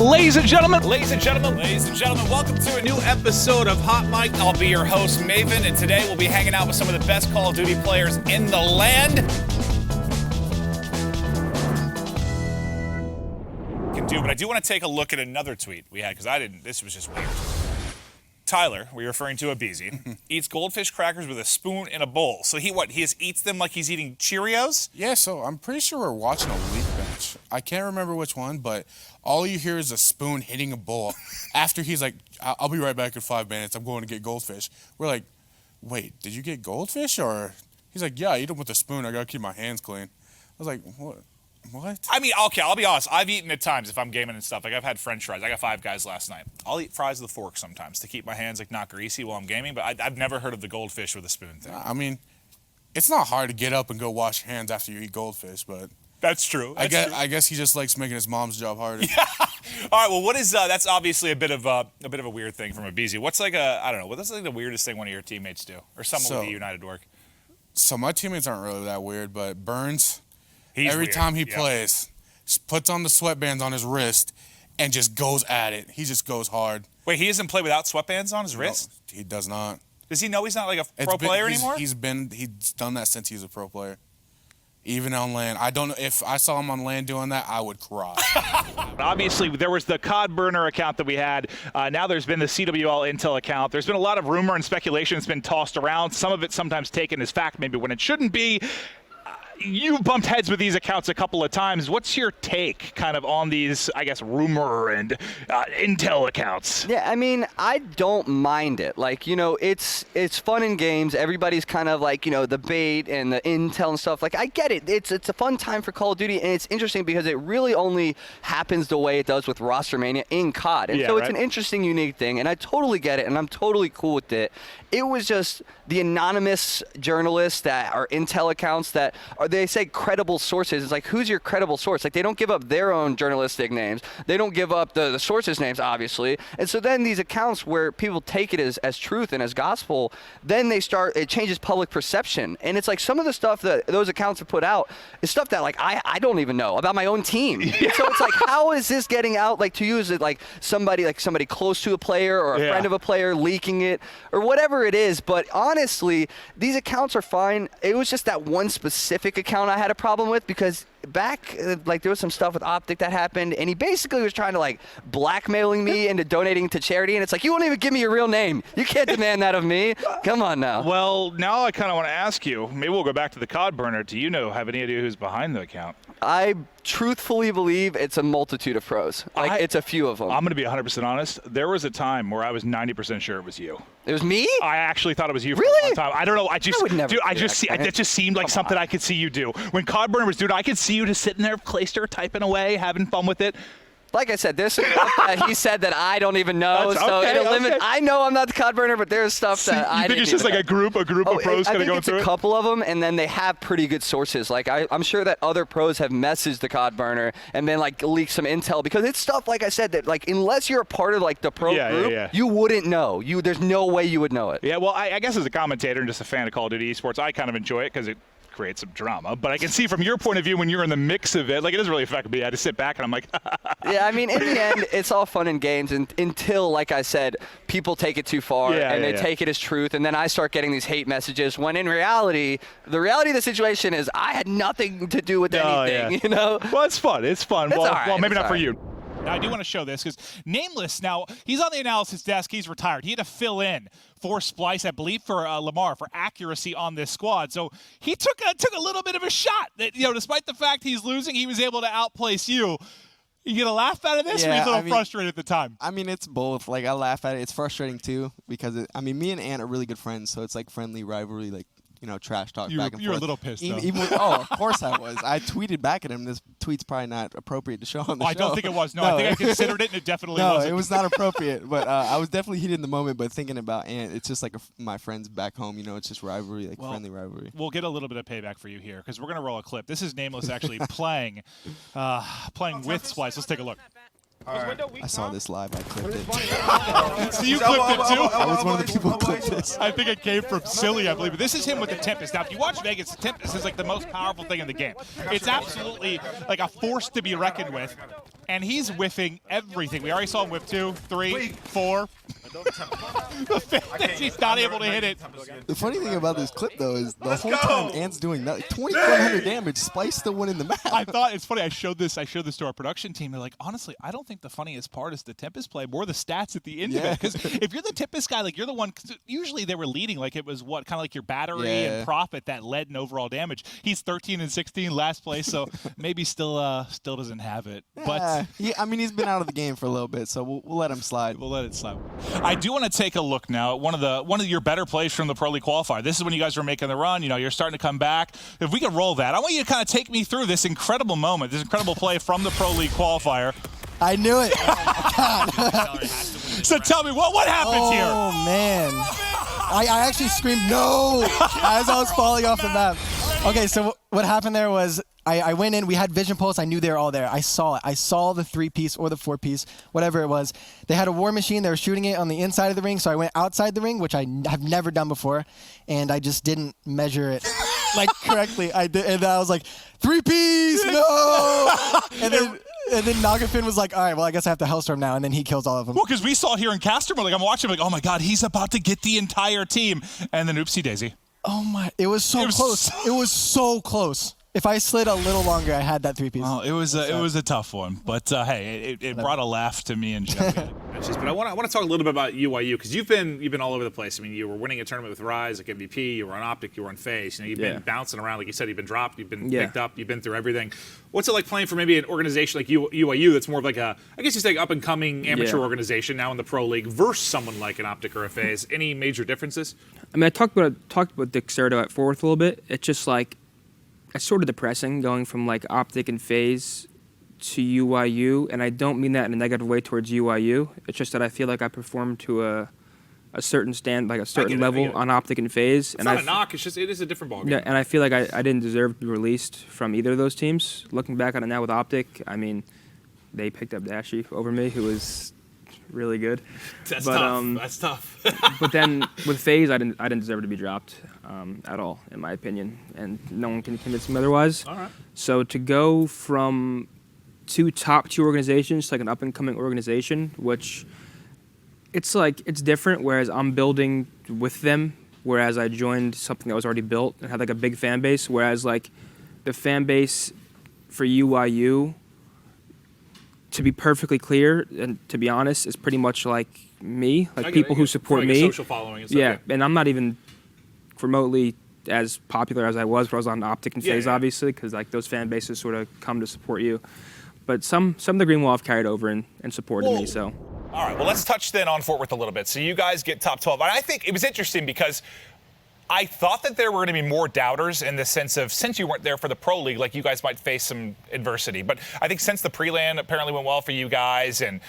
Ladies and gentlemen, welcome to a new episode of Hot Mic. I'll be your host, Maven, and today we'll be hanging out with some of the best Call of Duty players in the land. But I do want to take a look at another tweet we had, because this was just weird. Tyler, we're referring to Abizi, eats goldfish crackers with a spoon in a bowl. So he just eats them like he's eating Cheerios? Yeah, so I'm pretty sure we're watching a leak bench. I can't remember which one, but all you hear is a spoon hitting a bowl. After he's like, I'll be right back in 5 minutes, I'm going to get goldfish. We're like, wait, did you get goldfish? Or he's like, yeah, I eat them with a spoon, I gotta keep my hands clean. I was like, what? I mean, okay, I'll be honest. I've eaten at times if I'm gaming and stuff. Like, I've had French fries. I got Five Guys last night. I'll eat fries with a fork sometimes to keep my hands, like, not greasy while I'm gaming, but I've never heard of the goldfish with a spoon thing. I mean, it's not hard to get up and go wash your hands after you eat goldfish, but... That's true. I guess he just likes making his mom's job harder. Yeah. All right, well, what is, that's obviously a bit of a weird thing from Abizi. What's like what's like the weirdest thing one of your teammates do? Or someone with a United work? So my teammates aren't really that weird, but Burns, every weird. time he plays... puts on the sweatbands on his wrist and just goes at it. He just goes hard. Wait, he doesn't play without sweatbands on his wrist? No, he does not. Does he know he's not like a pro player anymore? He's done that since he was a pro player. Even on land. I don't know if I saw him on land doing that, I would cry. obviously there was the COD burner account that we had. Now there's been the CWL Intel account. There's been a lot of rumor and speculation that's been tossed around. Some of it sometimes taken as fact, maybe when it shouldn't be. You bumped heads with these accounts a couple of times. What's your take kind of on these, I guess, rumor and intel accounts? Yeah, I mean, I don't mind it. Like, you know, it's fun in games. Everybody's kind of like, you know, the bait and the intel and stuff. Like, I get it. It's a fun time for Call of Duty, and it's interesting because it really only happens the way it does with Roster Mania in COD. And so it's an interesting, unique thing, and I totally get it, and I'm totally cool with it. It was just the anonymous journalists that are intel accounts that are, they say credible sources. It's like, who's your credible source? Like, they don't give up their own journalistic names. They don't give up the sources' names, obviously. And so then these accounts where people take it as truth and as gospel, then it changes public perception. And it's like some of the stuff that those accounts have put out is stuff that, like, I don't even know about my own team. Yeah. So it's like, how is this getting out? Like, to you, is it like somebody close to a player or a friend of a player leaking it or whatever it is? But honestly, these accounts are fine. It was just that one specific account I had a problem with, because back, like, there was some stuff with Optic that happened, and he basically was trying to, like, blackmailing me into donating to charity, and it's like, you won't even give me your real name. You can't demand that of me. Come on now. Well, now I kind of want to ask you, maybe we'll go back to the COD burner. Do you have any idea who's behind the account? I truthfully believe it's a multitude of pros. Like, it's a few of them. I'm going to be 100% honest. There was a time where I was 90% sure it was you. It was me? I actually thought it was you for really? a long time. I don't know. I would never it just seemed like something I could see you do. When COD burner was doing, I could see you just sitting there, Clayster, typing away, having fun with it. Like I said, there's some stuff that he said that I don't even know. I know I'm not the COD burner, but there's stuff that I didn't. You think it's just like a group of pros kind of going through it? I think it's a couple of them, and then they have pretty good sources. Like, I'm sure that other pros have messaged the COD burner and then, like, leaked some intel, because it's stuff, like I said, that, like, unless you're a part of, like, the pro group, you wouldn't know. There's no way you would know it. Yeah, well, I guess as a commentator and just a fan of Call of Duty esports, I kind of enjoy it because it create some drama, but I can see from your point of view when you're in the mix of it, like, it doesn't really affect me. I just sit back and I'm like, yeah, I mean, in the end, it's all fun and games until, like I said, people take it too far and they take it as truth, and then I start getting these hate messages when in reality, the reality of the situation is I had nothing to do with anything, you know? Well, it's fun. It's fun. Well, maybe not for you. Now, I do want to show this because Nameless, now, he's on the analysis desk. He's retired. He had to fill in for Splice, I believe, for Lamar, for accuracy on this squad. So he took a little bit of a shot that, you know, despite the fact he's losing, he was able to outplace you. You get a laugh out of this, or he's a little frustrated at the time? I mean, it's both. Like, I laugh at it. It's frustrating, too, because, me and Ant are really good friends, so it's like friendly rivalry, like, you know, trash talk back and forth. You were a little pissed, though. Of course I was. I tweeted back at him. This tweet's probably not appropriate to show on the show. I don't think it was. No, I think I considered it, and it definitely wasn't. No, it was not appropriate. But I was definitely heated in the moment. But thinking about Ant, it's just like my friends back home. You know, it's just rivalry, like friendly rivalry. We'll get a little bit of payback for you here, because we're going to roll a clip. This is Nameless actually playing with Splice. Let's take a look. Right. I saw this live. I clipped it. So you clipped it too? I was one of the people who clipped this. I think it came from Silly, I believe. But this is him with the Tempest. Now, if you watch Vegas, the Tempest is like the most powerful thing in the game. It's absolutely like a force to be reckoned with. and he's whiffing everything. We already saw him whiff 2, 3, 4. The fact that he's not able to hit it. The funny thing about this clip, though, is the whole time Ant's doing nothing. 2,100 damage. Splice still winning the match. I thought it's funny. I showed this to our production team. They're like, honestly, I don't think the funniest part is the Tempest play, more the stats at the end of it. Because if you're the Tempest guy, like you're the one. Usually they were leading, like it was kind of like your battery and profit that led in overall damage. He's 13 and 16, last place, so maybe still doesn't have it. But I mean, he's been out of the game for a little bit, so we'll let him slide. We'll let it slide. I do want to take a look now at one of your better plays from the Pro League qualifier. This is when you guys were making the run. You're starting to come back. If we could roll that, I want you to kind of take me through this incredible moment, this incredible play from the Pro League qualifier. I knew it. So tell me, what happens here? Oh, man. I actually screamed, no, as I was falling off the map. Okay, so what happened there was I went in. We had vision pulse. I knew they were all there. I saw it. I saw the 3-piece or the 4-piece, whatever it was. They had a war machine. They were shooting it on the inside of the ring, so I went outside the ring, which I have never done before, and I just didn't measure it correctly. I did, and I was like, 3-piece, no! And then Nagafin was like, all right, well, I guess I have to Hellstorm now, and then he kills all of them. Well, because we saw here in Castermore, I'm watching, oh my God, he's about to get the entire team, and then oopsie daisy. Oh my, it was so close. It was so close. If I slid a little longer, I had that 3-piece. Well, it was a tough one, but hey, it brought a laugh to me and Joe. But I want to talk a little bit about UYU because you've been all over the place. I mean, you were winning a tournament with Rise, like MVP. You were on Optic. You were on FaZe. You've been bouncing around, like you said. You've been dropped. You've been picked up. You've been through everything. What's it like playing for maybe an organization like UYU that's more of like I guess you say, up and coming amateur organization now in the Pro League versus someone like an Optic or a FaZe? Any major differences? I mean, I talked about Dexerto at fourth a little bit. It's just like it's sort of depressing going from like Optic and FaZe to UYU, and I don't mean that in a negative way towards UYU. It's just that I feel like I performed to a certain level on Optic and FaZe. It's not a knock. It's just it is a different ballgame. Yeah, and I feel like I didn't deserve to be released from either of those teams. Looking back on it now with Optic, I mean, they picked up Dashy over me, who was really good. That's tough. That's tough. But then with FaZe, I didn't deserve to be dropped at all, in my opinion, and no one can convince me otherwise. All right. So to go from two top tier organizations to like an up and coming organization, which it's different. Whereas I'm building with them, whereas I joined something that was already built and had like a big fan base. Whereas like the fan base for UYU, to be perfectly clear and to be honest, is pretty much like me, like people who support me. Social following and stuff. Yeah, and I'm not even remotely as popular as I was when I was on Optic and FaZe, obviously, because like those fan bases sort of come to support you. But some of the Green Wall have carried over and supported me. So. All right, well, let's touch then on Fort Worth a little bit. So you guys get top 12. And I think it was interesting because I thought that there were going to be more doubters in the sense of since you weren't there for the Pro League, like you guys might face some adversity. But I think since the pre-land apparently went well for you guys, and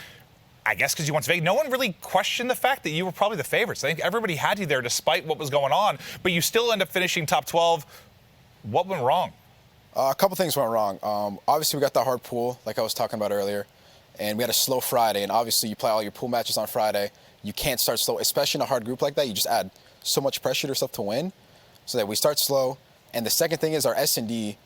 I guess because you went to Vegas, no one really questioned the fact that you were probably the favorites. I think everybody had you there despite what was going on, but you still end up finishing top 12. What went wrong? A couple things went wrong. Obviously, we got the hard pool, like I was talking about earlier, and we had a slow Friday. And obviously, you play all your pool matches on Friday. You can't start slow, especially in a hard group like that. You just add so much pressure to yourself to win, so that we start slow. And the second thing is our S&D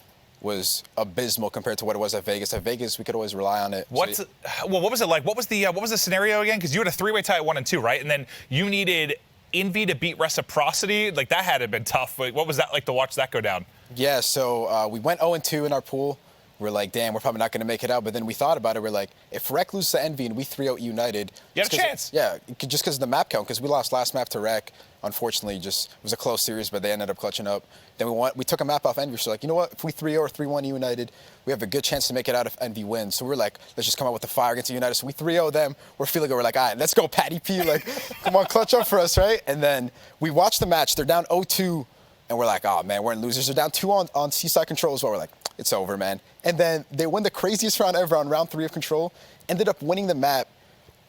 was abysmal compared to what it was at Vegas. At Vegas, we could always rely on it. What was it like? What was the scenario again? Because you had a three-way tie at 1 and 2, right? And then you needed Envy to beat Reciprocity. Like that had to have been tough. Like, what was that like to watch that go down? Yeah, so we went 0-2 in our pool. We're like, damn, we're probably not going to make it out. But then we thought about it. We're like, if Rec loses to Envy and we 3-0 United, you had a chance. Yeah, just because of the map count. Because we lost last map to Rec. Unfortunately, just it was a close series, but they ended up clutching up. Then we took a map off Envy. So like, you know what? If we 3-0 or 3-1 United, we have a good chance to make it out if Envy wins. So we're like, let's just come out with the fire against United. So we 3-0 them. We're feeling good. We're like, all right, let's go, Patty P. Like, come on, clutch up for us, right? And then we watch the match. They're down 0-2. And we're like, oh, man, we're in losers. They're down 2 on Seaside Control as well. We're like, it's over, man. And then they win the craziest round ever on round 3 of Control. Ended up winning the map.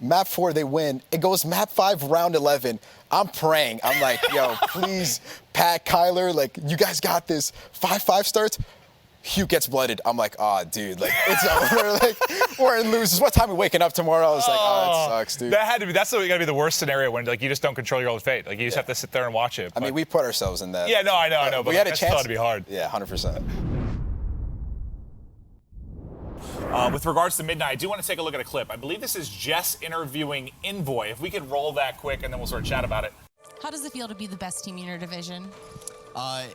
Map 4, they win. It goes map 5, round 11. I'm praying. I'm like, yo, please, Pat, Kyler, like, you guys got this. 5-5 starts. Hugh gets blooded. I'm like, oh, dude, like, it's over. Like, we're in losers. What time are we waking up tomorrow? I was like, oh, it sucks, dude. That's got to be the worst scenario when, like, you just don't control your own fate. Like, you just have to sit there and watch it. I mean, we put ourselves in that. Yeah, no, I know. But we had a that's chance. thought to be hard. Yeah, 100%. With regards to Midnight, I do want to take a look at a clip. I believe this is Jess interviewing Envoy. If we could roll that quick, and then we'll sort of chat about it. How does it feel to be the best team in your division?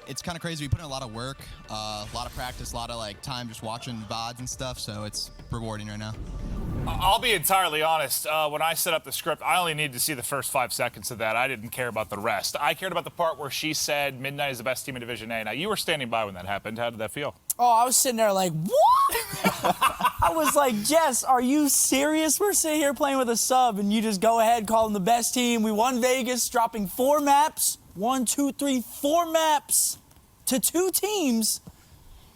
It's kind of crazy. We put in a lot of work, a lot of practice, a lot of like time just watching VODs and stuff, so it's rewarding right now. I'll be entirely honest. When I set up the script, I only needed to see the first 5 seconds of that. I didn't care about the rest. I cared about the part where she said Midnight is the best team in Division A. Now, you were standing by when that happened. How did that feel? Oh, I was sitting there like, what? I was like, Jess, are you serious? We're sitting here playing with a sub, and you just go ahead, call them the best team. We won Vegas, dropping 4 maps. 1, 2, 3, 4 maps to 2 teams,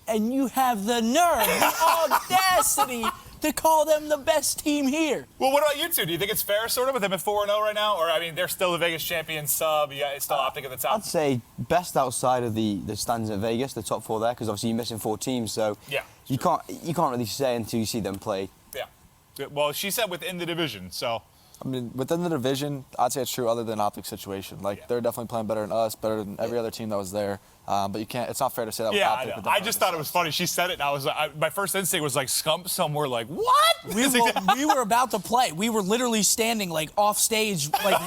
and you have the nerve, the audacity to call them the best team here. Well, what about you two? Do you think it's fair, sort of, with them at 4-0 right now? Or, I mean, they're still the Vegas champion sub. Yeah, it's still optic at the top. I'd say best outside of the standings at Vegas, the top 4 there, because obviously you're missing 4 teams, so yeah, you can't really say until you see them play. Yeah. Well, she said within the division, so. I mean, within the division, I'd say it's true other than Optic's situation. Like, they're definitely playing better than us, better than every other team that was there. But you can't, it's not fair to say that with Optic. Yeah, I know. I just thought it was funny. She said it, and I was like, my first instinct was like, scump somewhere, like, what? We were about to play. We were literally standing, like, off stage. Like,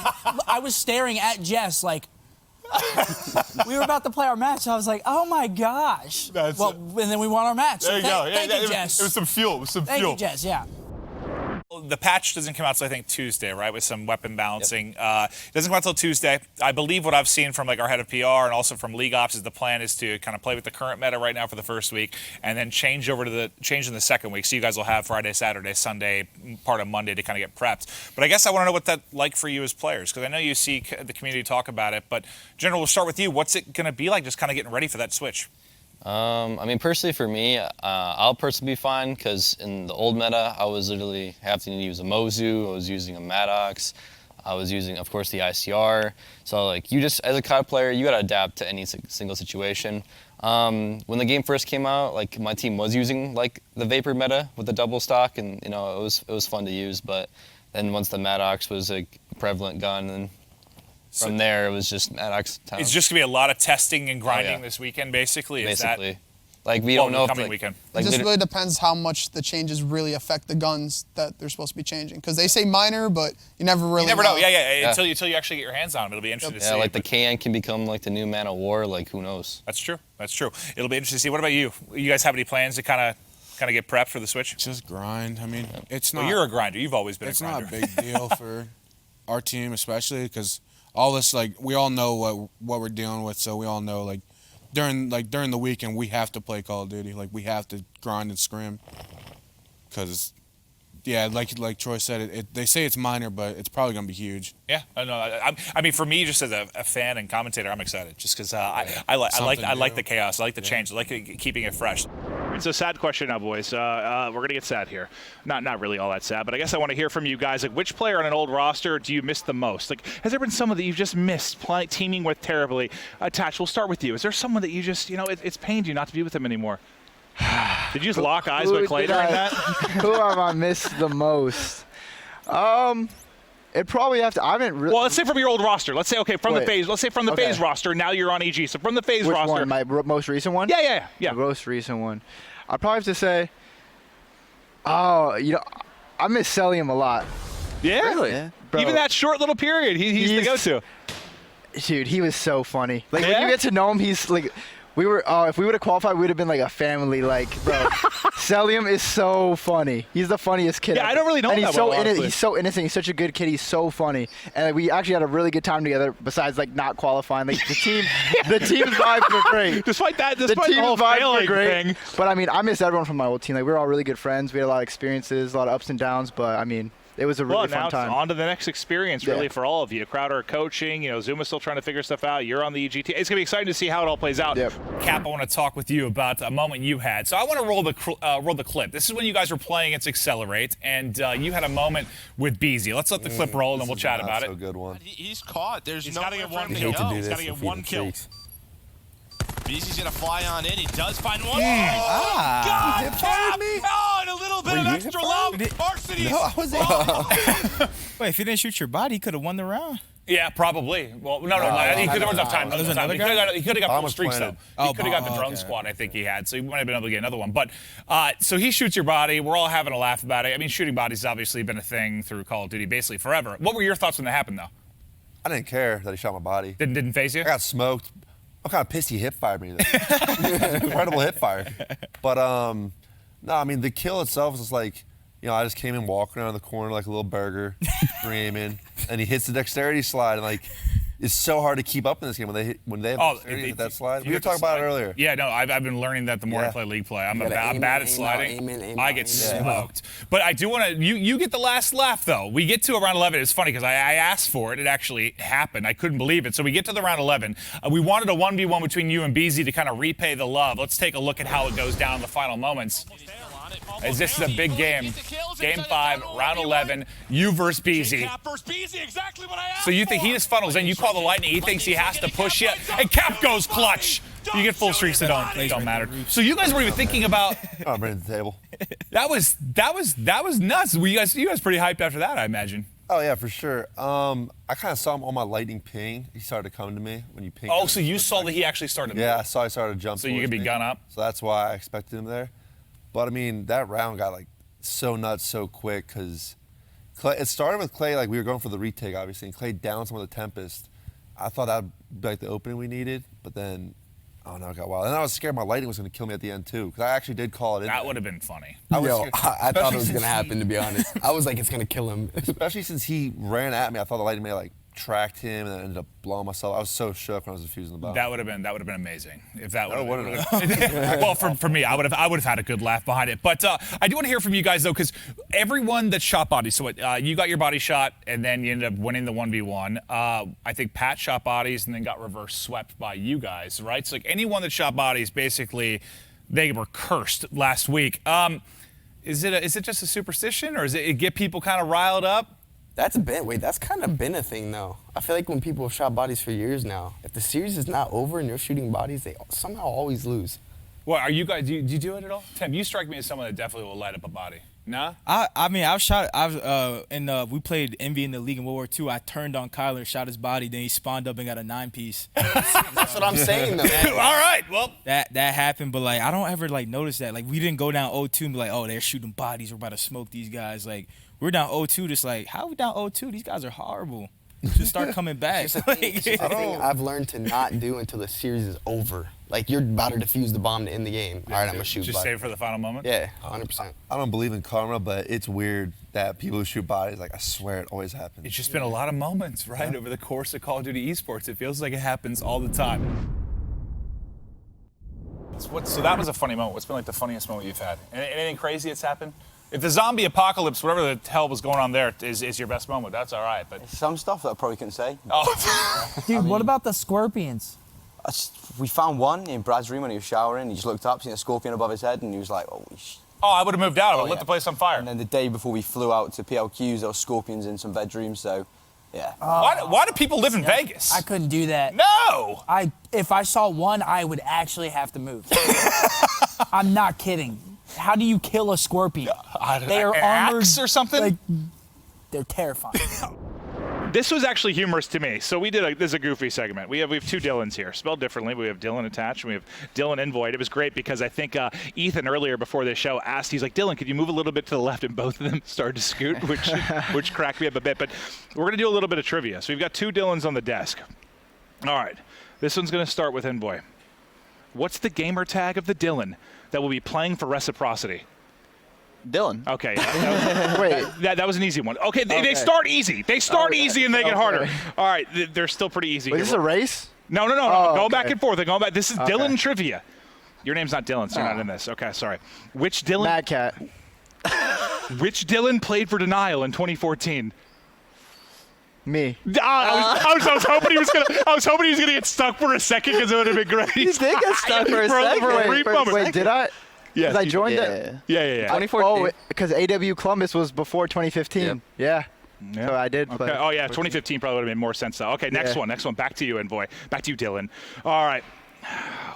I was staring at Jess, like, we were about to play our match. And I was like, oh, my gosh. And then we won our match. There you go. Thank you, Jess. It was some fuel. It was some fuel. Thank you, Jess, yeah. The patch doesn't come out until I think Tuesday, right, with some weapon balancing. It doesn't come out until Tuesday. I believe what I've seen from like our head of PR and also from League Ops is the plan is to kind of play with the current meta right now for the first week and then change in the second week. So you guys will have Friday, Saturday, Sunday, part of Monday to kind of get prepped. But I guess I want to know what that's like for you as players, because I know you see the community talk about it. But General, we'll start with you. What's it going to be like just kind of getting ready for that switch? I mean, personally for me, I'll personally be fine because in the old meta, I was literally having to use a Mozu, I was using a Maddox, I was using, of course, the ICR. So, like, you just, as a COD player, you got to adapt to any single situation. When the game first came out, like, my team was using, like, the Vapor meta with the double stock, and, you know, it was fun to use. But then once the Maddox was a prevalent gun, and from there, it was just Maddox time. It's just going to be a lot of testing and grinding this weekend, basically? Basically. Like, we don't know if, like, weekend. Like, it just really depends how much the changes really affect the guns that they're supposed to be changing. Because they say minor, but you never really know. You never know. Yeah. Until you actually get your hands on them. It'll be interesting to see. Yeah, like the KN can become like the new Man of War. Like, who knows? That's true. It'll be interesting to see. What about you? You guys have any plans to kind of get prepped for the switch? Just grind. I mean, it's not. Well, you're a grinder. You've always been a grinder. It's not a big deal for our team, especially because all this, like, we all know what we're dealing with, so we all know, like, during the weekend, we have to play Call of Duty. Like, we have to grind and scrim. Because, yeah, like Troy said, they say it's minor, but it's probably going to be huge. Yeah, I mean, for me, just as a fan and commentator, I'm excited. Just because I like the chaos. I like the change. I like keeping it fresh. It's a sad question now, boys. We're going to get sad here. Not really all that sad, but I guess I want to hear from you guys. Like, which player on an old roster do you miss the most? Like, has there been someone that you've just missed teaming with terribly? Tash, we'll start with you. Is there someone that you just, it's pained you not to be with them anymore? Did you just lock eyes with Clay during that? Who have I missed the most? It probably have to. I haven't really. Well, let's say from your old roster. Let's say from the phase. Let's say from the phase roster. Now you're on EG. So from the phase roster. Which one? My most recent one? Yeah. The most recent one. I'd probably have to say. I miss Celium a lot. Yeah. Really? Yeah. Bro, even that short little period, he's the go-to. Dude, he was so funny. Like when you get to know him, he's like. We were, if we would have qualified, we would have been like a family. Like, bro, Celium is so funny. He's the funniest kid. Yeah, I don't really know him that well, honestly. He's so innocent. He's such a good kid. He's so funny. And we actually had a really good time together. Besides, like, not qualifying, like the team's vibes were great. Despite the whole failing thing. But I mean, I miss everyone from my old team. Like, we were all really good friends. We had a lot of experiences, a lot of ups and downs. But I mean. It was a really fun time. On to the next experience, really, for all of you. Crowder coaching, Zuma's still trying to figure stuff out. You're on the EGT. It's going to be exciting to see how it all plays out. Yep. Cap, I want to talk with you about a moment you had. So I want to roll the clip. This is when you guys were playing It's Accelerate, and you had a moment with Beezy. Let's let the clip roll, and then we'll chat about it. Good one. He's caught. He's got to get one kill. He's got to get one kill. Beezy's going to fly on in. He does find one. God, Cap! Oh, and a little bit of extra love. Varsity. No, I was Wait, if he didn't shoot your body, he could have won the round. Yeah, probably. Well, no, he could have enough time. He could have got full streaks, though. He could have got the drone squad, I think he had, so he might have been able to get another one. But so he shoots your body. We're all having a laugh about it. I mean, shooting bodies has obviously been a thing through Call of Duty basically forever. What were your thoughts when that happened, though? I didn't care that he shot my body. Didn't faze you? I got smoked. I'm kind of pissed he hip fired me. Incredible hip fire. But no, I mean the kill itself was just like, I just came in walking around the corner like a little burger, aiming, and he hits the dexterity slide, and like it's so hard to keep up in this game when they have dexterity hit that slide. We were talking about it earlier. Yeah, no, I've been learning that the more I play League play. I'm bad at sliding. I get smoked. But I do want to. You get the last laugh though. We get to around 11. It's funny because I asked for it. It actually happened. I couldn't believe it. So we get to the round 11. We wanted a 1v1 between you and BZ to kind of repay the love. Let's take a look at how it goes down in the final moments. As this is a big game. Game 5, round 11, you versus BZ. So you think he just funnels in, you call the lightning, he thinks he has to push you, and Cap goes clutch. You get full streaks that don't matter. So you guys were even thinking about I'm bringing the table. That was nuts. You guys pretty hyped after that, I imagine. Oh yeah, for sure. I kind of saw him on my lightning ping. He started to come to me when you pinged. Oh, so you saw that he actually started moving. Yeah, I saw he started to jump. So you could be gun up. So that's why I expected him there. But I mean, that round got like so nuts so quick because it started with Clay, like we were going for the retake, obviously, and Clay down some of the Tempest. I thought that would be like the opening we needed, but then, oh no, it got wild. And I was scared my lightning was going to kill me at the end too, because I actually did call it in. That would have been funny. I thought it was going to happen, to be honest. I was like, it's going to kill him. Especially since he ran at me, I thought the lightning may have like tracked him and then ended up blowing myself. I was so shook when I was defusing the bomb. That would have been amazing if that would have. Well, for me, I would have had a good laugh behind it. But I do want to hear from you guys though, because everyone that shot bodies. So you got your body shot, and then you ended up winning the 1v1. I think Pat shot bodies and then got reverse swept by you guys, right? So like anyone that shot bodies, basically, they were cursed last week. Is it just a superstition, or is it get people kind of riled up? That's kind of been a thing, though. I feel like when people have shot bodies for years now, if the series is not over and you're shooting bodies, they somehow always lose. Well, are you guys? Do you do it at all? Tim, you strike me as someone that definitely will light up a body. Nah? I mean, I've shot. We played Envy in the league in World War II. I turned on Kyler, shot his body, then he spawned up and got a 9-piece. That's what I'm saying, though. All right, well. That happened, but like I don't ever like notice that. Like we didn't go down 0-2 and be like, oh, they're shooting bodies. We're about to smoke these guys. Like we're down 0-2, just like how are we down 0-2? These guys are horrible. Just start coming back. It's the thing I've learned to not do until the series is over. Like, you're about to defuse the bomb to end the game. All right, I'm going to shoot. Just save it for the final moment? Yeah, 100%. I don't believe in karma, but it's weird that people who shoot bodies, like, I swear it always happens. It's just been a lot of moments, right, over the course of Call of Duty esports. It feels like it happens all the time. So that was a funny moment. What's been, like, the funniest moment you've had? Anything crazy that's happened? If the zombie apocalypse, whatever the hell was going on there, is your best moment, that's all right. But some stuff that I probably couldn't say. Oh. Dude, what about the scorpions? We found one in Brad's room when he was showering. He just looked up, seen a scorpion above his head, and he was like, oh, I would have moved out. I would have lit the place on fire. And then the day before we flew out to PLQs, there were scorpions in some bedrooms, so, yeah. Why do people live in Vegas? I couldn't do that. No! If I saw one, I would actually have to move. I'm not kidding. How do you kill a scorpion? They are armored or something? Like, they're terrifying. This was actually humorous to me. So this is a goofy segment. We have two Dylans here, spelled differently. We have Dylan attached, and we have Dylan envoyed. It was great because I think Ethan earlier before the show asked, he's like, Dylan, could you move a little bit to the left? And both of them started to scoot, which cracked me up a bit. But we're going to do a little bit of trivia. So we've got two Dylans on the desk. All right. This one's going to start with envoy. What's the gamer tag of the Dylan that will be playing for reciprocity? Dylan. Okay. Wait. That was an easy one. Okay, they start easy. They start easy and they get harder. All right, they're still pretty easy. Wait, is this a race? No. Go back and forth. Going back. This is Dylan trivia. Your name's not Dylan, so you're not in this. Okay, sorry. Which Dylan? Mad Cat. Which Dylan played for Denial in 2014? Me. I was hoping he was gonna get stuck for a second because it would have been great. He did get stuck for a second. Wait, did I? Yes, I joined it. Yeah. 2014. Oh, because AW Columbus was before 2015. Yep. Yeah. So I did play. Okay. Oh, yeah, 2015 probably would have made more sense, though. Okay, next one. Back to you, envoy. Back to you, Dylan. All right.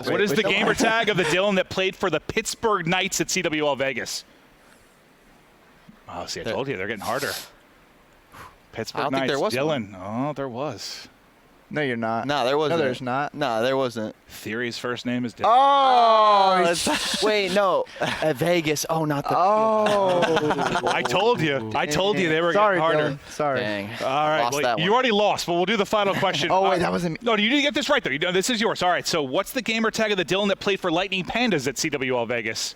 What is the gamer tag of the Dylan that played for the Pittsburgh Knights at CWL Vegas? Oh, see, I told you, they're getting harder. Pittsburgh I don't think Knights, there was Dylan. Oh, there was. No, you're not. No, there wasn't. No, there's not. No, there wasn't. Theory's first name is Dylan. Oh, wait, no. At Vegas. Oh, not the. Oh. I told you. I told you they were Sorry, getting harder. Dylan. Sorry. Dang. All right, Lost well, that you one. already lost, but we'll do the final question. Oh, wait, that wasn't me. No, you didn't get this right, though. This is yours. All right, so what's the gamer tag of the Dylan that played for Lightning Pandas at CWL Vegas?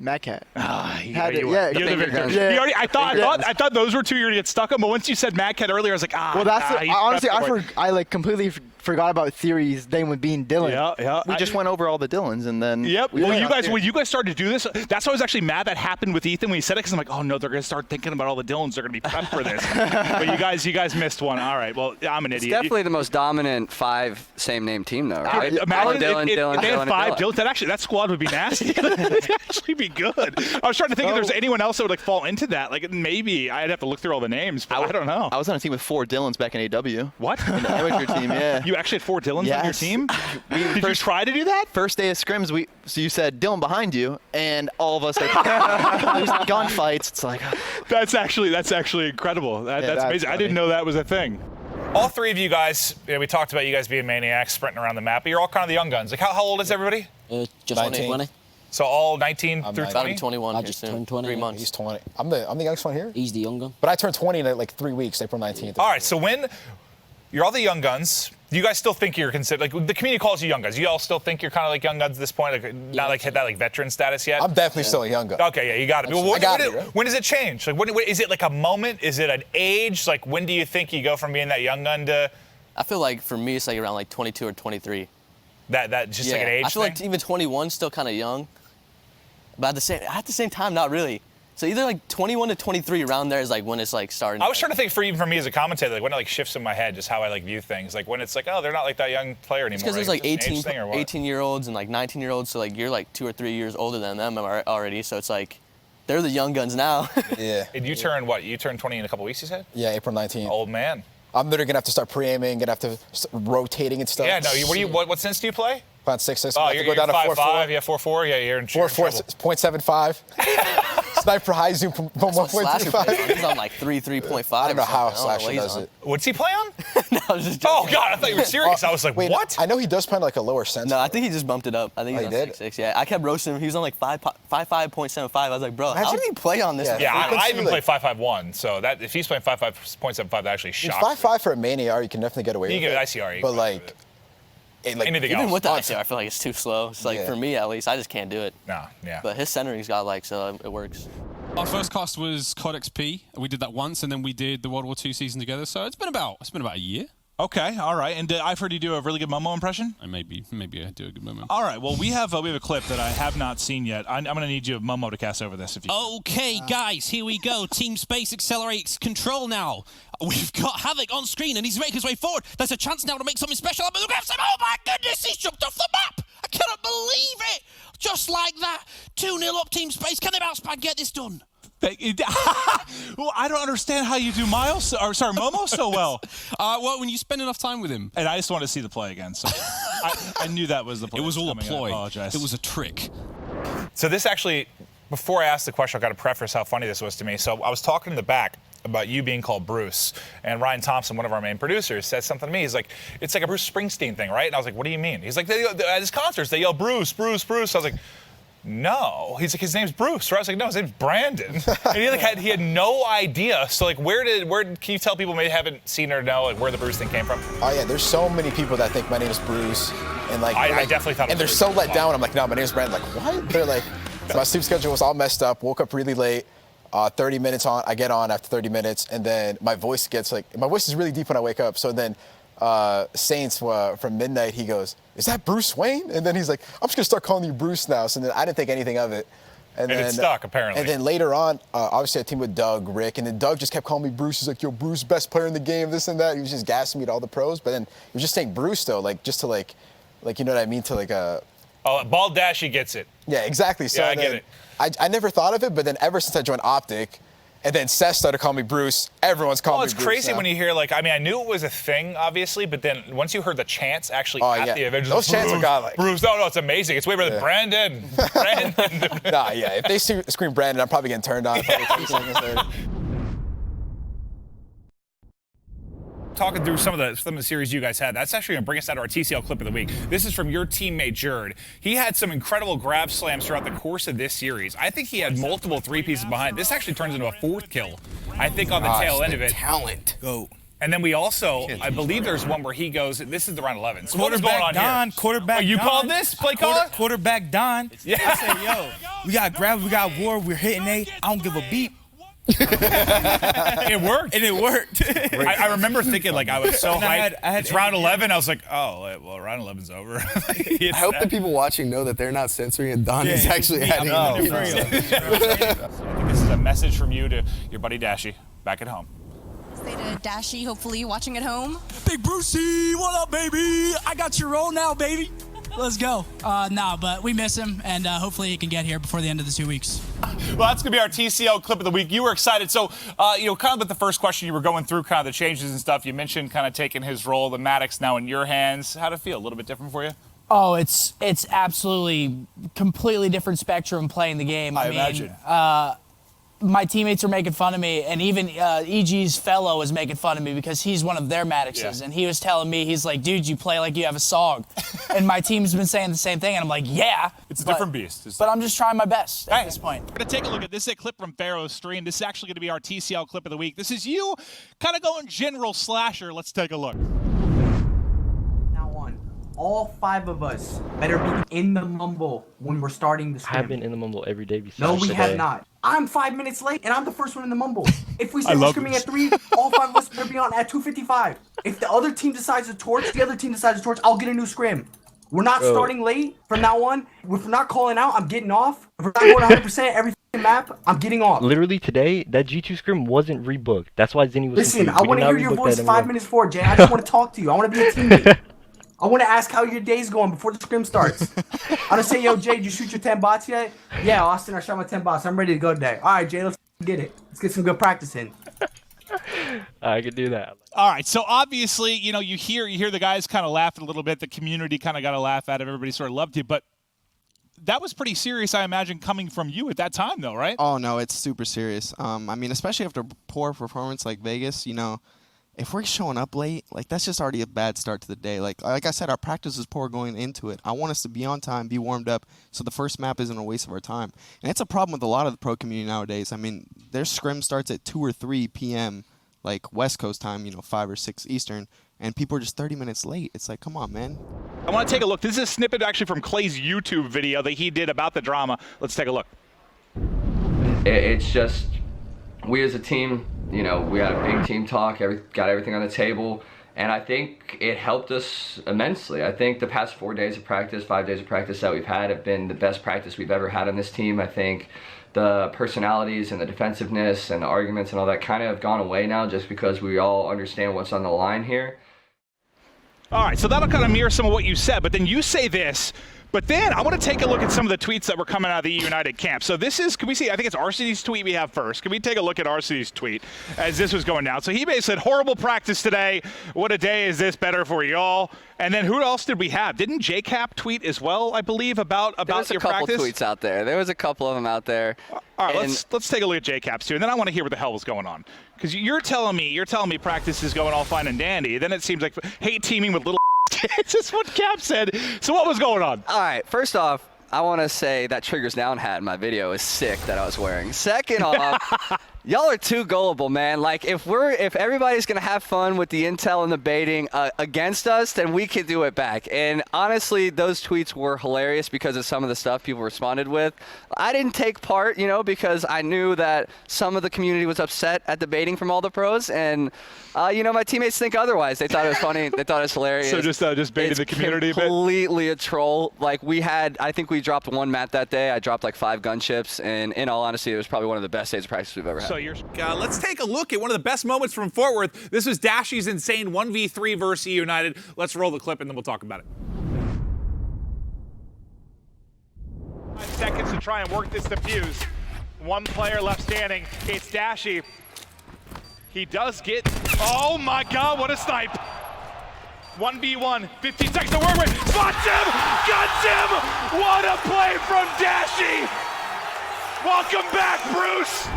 Mad Cat. You're the victor. Yeah. You already, I thought those were two you're gonna get stuck on, but once you said Mad Cat earlier, I was like, Well, that's honestly, I I like completely forgot about Theory's name with being Dylan. Yeah. We just went over all the Dylans and then. Yep. Well, when you guys started to do this, that's why I was actually mad that happened with Ethan when he said it, because I'm like, oh no, they're gonna start thinking about all the Dylans. They're gonna be prepped for this. But you guys missed one. All right. Well, I'm an It's idiot. definitely the most dominant 5 same name team, though, right? Imagine Dylan, if they had 5 Dylans. That squad would be nasty. That'd actually be good. I was trying to think if there's anyone else that would fall into that. Like maybe I'd have to look through all the names, but I don't know. I was on a team with 4 Dylans back in AW. What? In the amateur team, yeah. You actually had 4 Dylans on your team? Did you try to do that? First day of scrims, so you said Dylan behind you, and all of us like gunfights. It's like that's actually incredible. That's amazing. I didn't know that was a thing. All three of you guys, we talked about you guys being maniacs, sprinting around the map, but you're all kind of the young guns. Like, how old is everybody? Just 20. So all 19 through 20? About to be 21 I here just soon. turned 20. 3 months. He's 20. I'm the youngest one here? He's the young gun. But I turned 20 in like 3 weeks, April 19th. All right, so when you're all the young guns, do you guys still think you're considered, like, the community calls you young guns. You all still think you're kind of like young guns at this point? Like, not like hit that like veteran status yet? I'm definitely still a young gun. Okay, yeah, you got to be. Well, when does it change? Like, is it like a moment? Is it an age? Like, when do you think you go from being that young gun to? I feel like for me, it's like around like 22 or 23. That just like an age I feel thing? like even 21 still kind of young. But at the same time, not really. So either like 21 to 23 around there is like when it's like starting. I was trying to think even for me as a commentator, like when it like shifts in my head, just how I like view things. Like when it's like, oh, they're not like that young player anymore. Because there's like Is this an age thing or what? 18-year-olds and like 19-year-olds, so like you're like 2 or 3 years older than them already. So it's like they're the young guns now. Yeah. And you turn what? You turn 20 in a couple weeks, you said? Yeah, April 19th. Old man. I'm literally gonna have to start pre-aiming, gonna have to start rotating and stuff. Yeah, no. What sense do you play? About 6'6". Oh, I have you're to go down to 5'5". Yeah, 4'4". Yeah, you're in 4.75. Sniper high zoom from 1.25. He's on like 3.5. I don't know how Slasher does it. What's he play on? No, I was just Oh joking. God, I thought you were serious. I was like, Wait, what? I know he does play on like a lower sense. No, I think he just bumped it up. I think he's he on did? 6'6". Yeah, I kept roasting him. He was on like 5.75. I was like, bro, how did he play on this? Yeah, I even play 5.51. So that if he's playing 5.75, that actually shocks me. 5.5 for a Mania, you can definitely get away with it. You can get ICR. But like, anything even else. with the ICR, I feel like it's too slow. It's like Yeah. for me at least, I just can't do it. No, yeah. But his centering's got like, so it works. Our first cast was COD XP. We did that once, and then we did the World War II season together. So it's been about a year. Okay, all right. And I've heard you do a really good Momo impression. Maybe I do a good Momo. All right. Well, we have a clip that I have not seen yet. I'm going to need you, Momo, to cast over this. If you. Okay, guys, here we go. Team Space accelerates control now. We've got Havoc on screen, and he's making his way forward. There's a chance now to make something special. Oh my goodness, he's jumped off the map. I cannot believe it. Just like that. 2-0 up, Team Space. Can they bounce back and get this done? Well, I don't understand how you do Momo so well. Well, when you spend enough time with him. And I just want to see the play again. So I knew that was the play. It was all a coming. ploy. I apologize. It was a trick. So this actually, before I asked the question, I've got to preface how funny this was to me. So I was talking in the back about you being called Bruce, and Ryan Thompson, one of our main producers, said something to me. He's like, it's like a Bruce Springsteen thing, right? And I was like, what do you mean? He's like, at his concerts, they yell Bruce, Bruce, Bruce. I was like, no. He's like, his name's Bruce, right? I was like, no, his name's Brandon. And he had no idea. So like, where can you tell people maybe haven't seen or know like where the Bruce thing came from? Oh yeah, there's so many people that think my name is Bruce, and like I definitely thought. And they're so let down. I'm like, no, my name's Brandon. Like what? They're like, so my sleep schedule was all messed up. Woke up really late. 30 minutes on. I get on after 30 minutes, and then my voice is really deep when I wake up. So then Saints from midnight, he goes, is that Bruce Wayne? And then he's like, I'm just gonna start calling you Bruce now. So then I didn't think anything of it. And then it stuck, apparently. And then later on, obviously I teamed with Doug, Rick, and then Doug just kept calling me Bruce. He's like, yo, Bruce, best player in the game, this and that. He was just gassing me to all the pros. But then he was just saying Bruce though, like just to like you know what I mean, to like Oh, Bald Dash, he gets it. Yeah, exactly. So yeah, I get it. I never thought of it, but then ever since I joined Optic, and then Seth started calling me Bruce, everyone's calling me Bruce. Well, it's crazy now. when you hear, like, I mean, I knew it was a thing, obviously, but then once you heard the chants actually at the Avengers, those chants are godlike. Bruce, no, it's amazing. It's way better than Brandon. Brandon. Nah, yeah, if they scream Brandon, I'm probably getting turned on. talking through some of the series you guys had. That's actually going to bring us out to our TCL clip of the week. This is from your teammate, Jared. He had some incredible grab slams throughout the course of this series. I think he had multiple three-pieces behind. This actually turns into a 4th kill, I think, on the tail end of it. Talent. Go. And then we also, I believe there's one where he goes, this is the round 11. So what is going on Don, here? quarterback you Don. called this, play caller? Quarterback Don. Yeah. I said, yo, we got grab, we got war, we're hitting A. I don't give a beep. It worked. And it worked. I remember thinking, like, I was so hyped. I had It's round 11. I was like, oh, well, round 11's over. I hope the people watching know that they're not censoring it. Don is actually adding. I think this is a message from you to your buddy Dashy back at home. Say to Dashy, hopefully watching at home. Big Brucey, what up, baby? I got your role now, baby. Let's go. But we miss him, and hopefully he can get here before the end of the 2 weeks. Well, that's going to be our TCL clip of the week. You were excited. So, kind of with the first question, you were going through kind of the changes and stuff. You mentioned kind of taking his role, the Maddox now in your hands. How'd it feel? A little bit different for you? Oh, it's absolutely completely different spectrum playing the game. I imagine. My teammates are making fun of me, and even EG's fellow is making fun of me because he's one of their Maddoxes, and he was telling me, he's like, dude, you play like you have a SOG. And my team's been saying the same thing, and I'm like, yeah. It's a different beast. But I'm just trying my best at this point. We're going to take a look at this. Is a clip from Pharaoh's stream. This is actually going to be our TCL clip of the week. This is you kind of going general slasher. Let's take a look. All 5 of us better be in the mumble when we're starting the scrim. I've been in the mumble every day besides No, we today. have not. I'm 5 minutes late, and I'm the first one in the mumble. If we say we're scrimming at 3, all 5 of us better be on at 2:55. If the other team decides to torch, the other team decides to torch, I'll get a new scrim. We're not starting late from now on. If we're not calling out, I'm getting off. If we're not going 100% every map, I'm getting off. Literally today, that G2 scrim wasn't rebooked. That's why Zinni was Listen, confused. I want to hear your voice 5 minutes before, Jay. I just want to talk to you. I want to be a teammate. I want to ask how your day's going before the scrim starts. I'm going to say, yo, Jay, did you shoot your 10 bots yet? Yeah, Austin, I shot my 10 bots. I'm ready to go today. All right, Jay, let's get it. Let's get some good practice in. I could do that. All right, so obviously, you hear the guys kind of laughing a little bit. The community kind of got a laugh at it. Everybody sort of loved you, but that was pretty serious, I imagine, coming from you at that time, though, right? Oh, no, it's super serious. I mean, especially after a poor performance like Vegas, if we're showing up late, like, that's just already a bad start to the day. Like I said, our practice is poor going into it. I want us to be on time, be warmed up, so the first map isn't a waste of our time. And it's a problem with a lot of the pro community nowadays. I mean, their scrim starts at 2 or 3 p.m., like West Coast time, 5 or 6 Eastern, and people are just 30 minutes late. It's like, come on, man. I want to take a look. This is a snippet actually from Clay's YouTube video that he did about the drama. Let's take a look. It's just, we as a team, we had a big team talk, got everything on the table, and I think it helped us immensely. I think the past 4 days of practice, 5 days of practice that we've had have been the best practice we've ever had on this team. I think the personalities and the defensiveness and the arguments and all that kind of have gone away now just because we all understand what's on the line here. All right, so that'll kind of mirror some of what you said, but then you say this, but then I want to take a look at some of the tweets that were coming out of the United camp. So this is, can we see, I think it's RCD's tweet we have first. Can we take a look at RCD's tweet as this was going down? So he basically said, horrible practice today. What a day is this, better for y'all. And then who else did we have? Didn't JCap tweet as well, I believe, about your practice? There was a couple tweets out there. There was a couple of them out there. All right, let's take a look at JCap's too, and then I want to hear what the hell was going on. Because you're telling me practice is going all fine and dandy. Then it seems like hate teaming with little kids is what Cap said. So what was going on? All right, first off, I want to say that Triggers Down hat in my video is sick that I was wearing. Second off, y'all are too gullible, man. Like, if everybody's gonna have fun with the intel and the baiting against us, then we can do it back. And honestly, those tweets were hilarious because of some of the stuff people responded with. I didn't take part, because I knew that some of the community was upset at the baiting from all the pros, and my teammates think otherwise. They thought it was funny. They thought it was hilarious. So just baiting the community a bit. Completely a troll. Like, I think we dropped 1 mat that day. I dropped like 5 gunships, and in all honesty, it was probably one of the best days of practice we've ever had. So let's take a look at one of the best moments from Fort Worth. This was Dashy's insane 1v3 versus United. Let's roll the clip and then we'll talk about it. 5 seconds to try and work this defuse. 1 player left standing. It's Dashy. He does get, oh my God, what a snipe. 1v1, 15 seconds to work with. Spots him, guts him. What a play from Dashy. Welcome back, Bruce.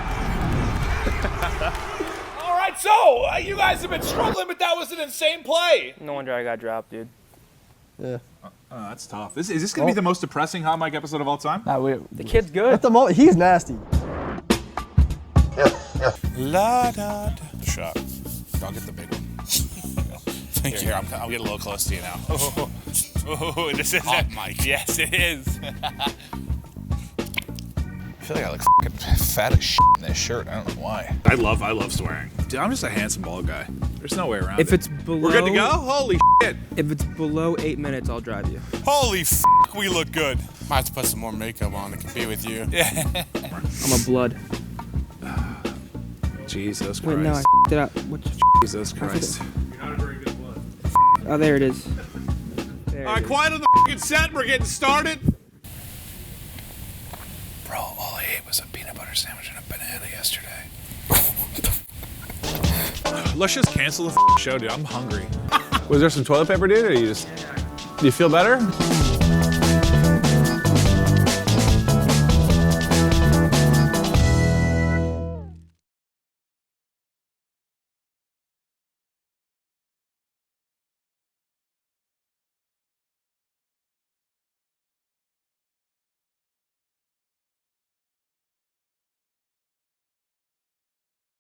All right, right, so you guys have been struggling, but that was an insane play. No wonder I got dropped, dude. Yeah. That's tough. Is this going to be the most depressing Hot Mic episode of all time? The kid's good. At the moment, he's nasty. La da da. Shot. I'll get the big one. Thank you. Here, I'm getting a little close to you now. Oh, this is Hot Mic. Yes, it is. I feel like I look fucking fat as shit in this shirt. I don't know why. I love swearing. Dude, I'm just a handsome bald guy. There's no way around it. If it's below, we're good to go? Holy shit. If it's below 8 minutes, I'll drive you. Holy we look good. Might have to put some more makeup on to compete with you. Yeah. I'm a blood. Jesus Christ. Wait, no, I f***ed it up. Jesus Christ. You're not a very good blood. Oh, there it is. There All right, quiet on the fucking set. We're getting started. Bro, all I ate was a peanut butter sandwich and a banana yesterday. Let's just cancel the show, dude. I'm hungry. Was there some toilet paper, dude, or do you feel better?